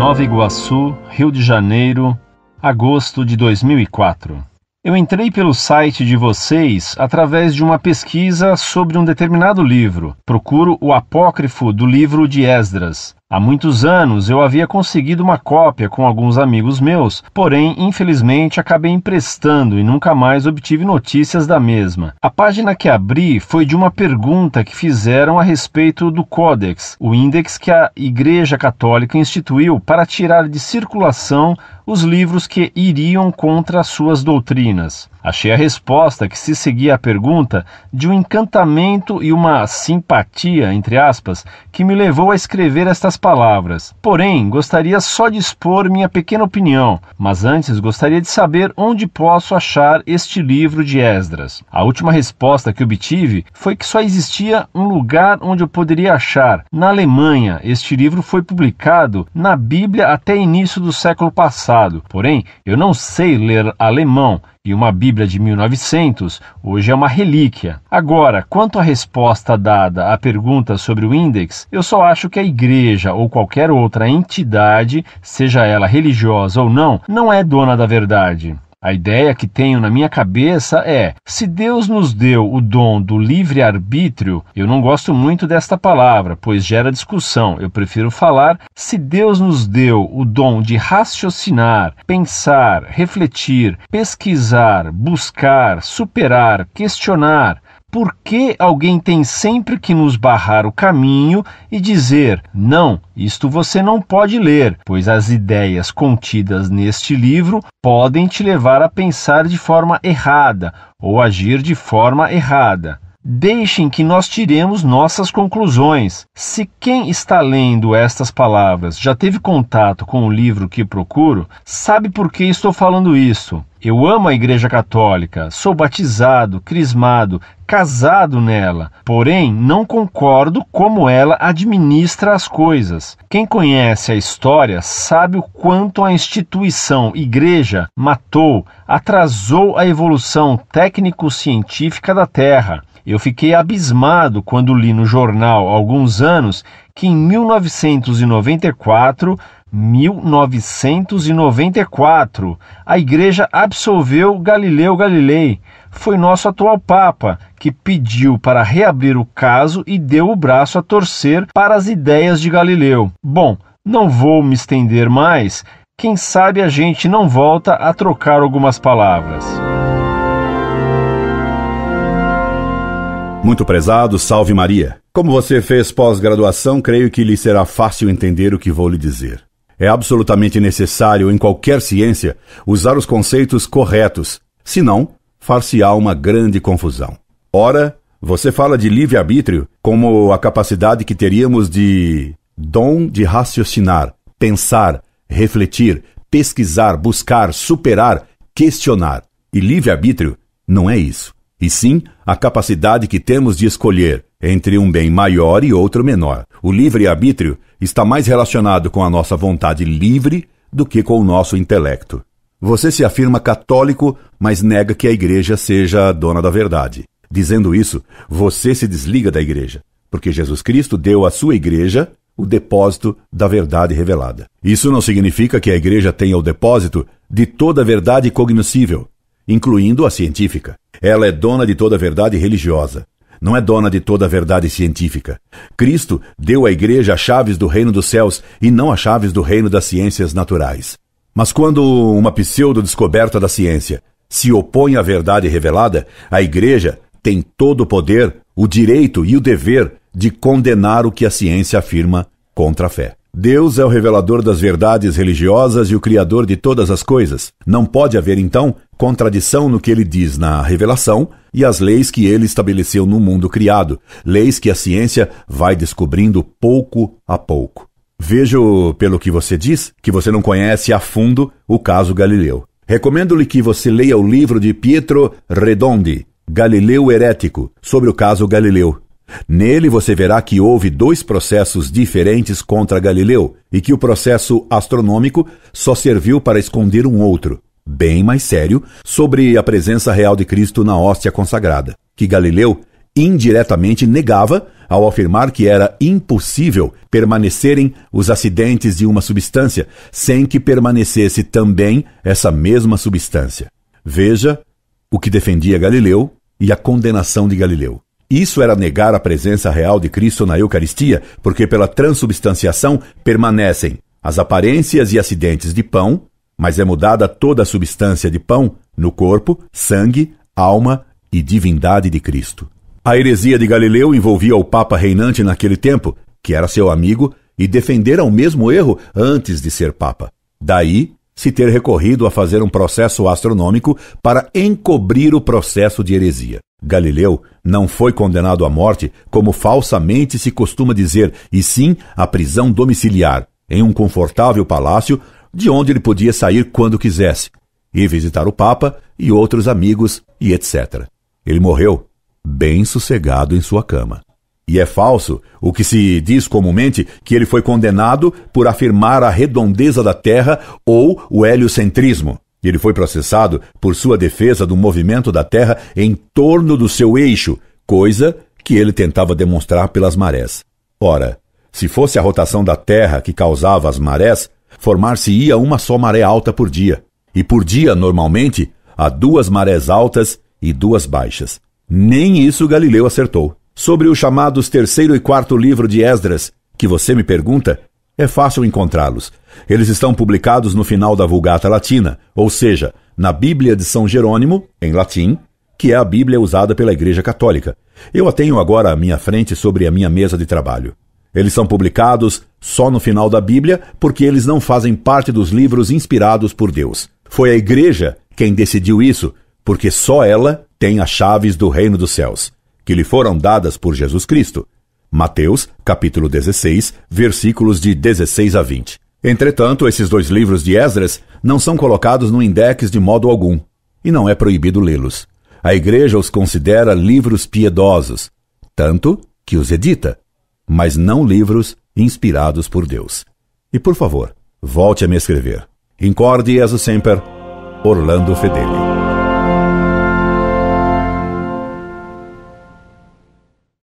Nova Iguaçu, Rio de Janeiro, agosto de 2004. Eu entrei pelo site de vocês através de uma pesquisa sobre um determinado livro. Procuro o apócrifo do livro de Esdras. Há muitos anos eu havia conseguido uma cópia com alguns amigos meus, porém, infelizmente, acabei emprestando e nunca mais obtive notícias da mesma. A página que abri foi de uma pergunta que fizeram a respeito do Codex, o índex que a Igreja Católica instituiu para tirar de circulação os livros que iriam contra as suas doutrinas. Achei a resposta, que se seguia a pergunta, de um encantamento e uma simpatia, entre aspas, que me levou a escrever estas palavras. Porém, gostaria só de expor minha pequena opinião, mas antes gostaria de saber onde posso achar este livro de Esdras. A última resposta que obtive foi que só existia um lugar onde eu poderia achar. Na Alemanha, este livro foi publicado na Bíblia até início do século passado. Porém, eu não sei ler alemão, e uma Bíblia de 1900 hoje é uma relíquia. Agora, quanto à resposta dada à pergunta sobre o índex, eu só acho que a igreja ou qualquer outra entidade, seja ela religiosa ou não é dona da verdade. A ideia que tenho na minha cabeça é, se Deus nos deu o dom do livre-arbítrio, eu não gosto muito desta palavra, pois gera discussão. Eu prefiro falar, se Deus nos deu o dom de raciocinar, pensar, refletir, pesquisar, buscar, superar, questionar, por que alguém tem sempre que nos barrar o caminho e dizer, não, isto você não pode ler, pois as ideias contidas neste livro podem te levar a pensar de forma errada ou agir de forma errada. Deixem que nós tiremos nossas conclusões. Se quem está lendo estas palavras já teve contato com o livro que procuro, sabe por que estou falando isso. Eu amo a Igreja Católica, sou batizado, crismado, casado nela, porém não concordo como ela administra as coisas. Quem conhece a história sabe o quanto a instituição Igreja matou, atrasou a evolução técnico-científica da Terra. Eu fiquei abismado quando li no jornal há alguns anos que em 1994, a Igreja absolveu Galileu Galilei. Foi nosso atual Papa que pediu para reabrir o caso e deu o braço a torcer para as ideias de Galileu. Bom, não vou me estender mais. Quem sabe a gente não volta a trocar algumas palavras. Muito prezado, salve Maria. Como você fez pós-graduação, creio que lhe será fácil entender o que vou lhe dizer. É absolutamente necessário, em qualquer ciência, usar os conceitos corretos, senão, far-se-á uma grande confusão. Ora, você fala de livre-arbítrio como a capacidade que teríamos de dom de raciocinar, pensar, refletir, pesquisar, buscar, superar, questionar. E livre-arbítrio não é isso. E sim, a capacidade que temos de escolher entre um bem maior e outro menor. O livre-arbítrio está mais relacionado com a nossa vontade livre do que com o nosso intelecto. Você se afirma católico, mas nega que a igreja seja a dona da verdade. Dizendo isso, você se desliga da igreja, porque Jesus Cristo deu à sua igreja o depósito da verdade revelada. Isso não significa que a igreja tenha o depósito de toda a verdade cognoscível, incluindo a científica. Ela é dona de toda a verdade religiosa. Não é dona de toda a verdade científica. Cristo deu à igreja as chaves do reino dos céus e não as chaves do reino das ciências naturais. Mas quando uma pseudo-descoberta da ciência se opõe à verdade revelada, a igreja tem todo o poder, o direito e o dever de condenar o que a ciência afirma contra a fé. Deus é o revelador das verdades religiosas e o criador de todas as coisas. Não pode haver, então, contradição no que ele diz na revelação e as leis que ele estabeleceu no mundo criado, leis que a ciência vai descobrindo pouco a pouco. Vejo, pelo que você diz, que você não conhece a fundo o caso Galileu. Recomendo-lhe que você leia o livro de Pietro Redondi, Galileu Herético, sobre o caso Galileu. Nele você verá que houve 2 processos diferentes contra Galileu e que o processo astronômico só serviu para esconder um outro, bem mais sério, sobre a presença real de Cristo na hóstia consagrada, que Galileu indiretamente negava ao afirmar que era impossível permanecerem os acidentes de uma substância sem que permanecesse também essa mesma substância. Veja o que defendia Galileu e a condenação de Galileu. Isso era negar a presença real de Cristo na Eucaristia, porque pela transubstanciação permanecem as aparências e acidentes de pão, mas é mudada toda a substância de pão no corpo, sangue, alma e divindade de Cristo. A heresia de Galileu envolvia o Papa reinante naquele tempo, que era seu amigo, e defendera o mesmo erro antes de ser Papa. Daí se ter recorrido a fazer um processo astronômico para encobrir o processo de heresia. Galileu não foi condenado à morte, como falsamente se costuma dizer, e sim à prisão domiciliar, em um confortável palácio, de onde ele podia sair quando quisesse, e visitar o Papa e outros amigos e etc. Ele morreu bem sossegado em sua cama. E é falso o que se diz comumente que ele foi condenado por afirmar a redondeza da Terra ou o heliocentrismo. Ele foi processado por sua defesa do movimento da Terra em torno do seu eixo, coisa que ele tentava demonstrar pelas marés. Ora, se fosse a rotação da Terra que causava as marés, formar-se-ia uma só maré alta por dia. E por dia, normalmente, há 2 marés altas e 2 baixas. Nem isso Galileu acertou. Sobre os chamados 3º e 4º livro de Esdras, que você me pergunta, é fácil encontrá-los. Eles estão publicados no final da Vulgata Latina, ou seja, na Bíblia de São Jerônimo, em latim, que é a Bíblia usada pela Igreja Católica. Eu a tenho agora à minha frente sobre a minha mesa de trabalho. Eles são publicados só no final da Bíblia porque eles não fazem parte dos livros inspirados por Deus. Foi a Igreja quem decidiu isso, porque só ela tem as chaves do reino dos céus, que lhe foram dadas por Jesus Cristo. Mateus, capítulo 16, versículos de 16 a 20. Entretanto, esses 2 livros de Esdras não são colocados no index de modo algum, e não é proibido lê-los. A Igreja os considera livros piedosos, tanto que os edita, mas não livros inspirados por Deus. E por favor, volte a me escrever. Incorde Jesus Semper, Orlando Fedeli.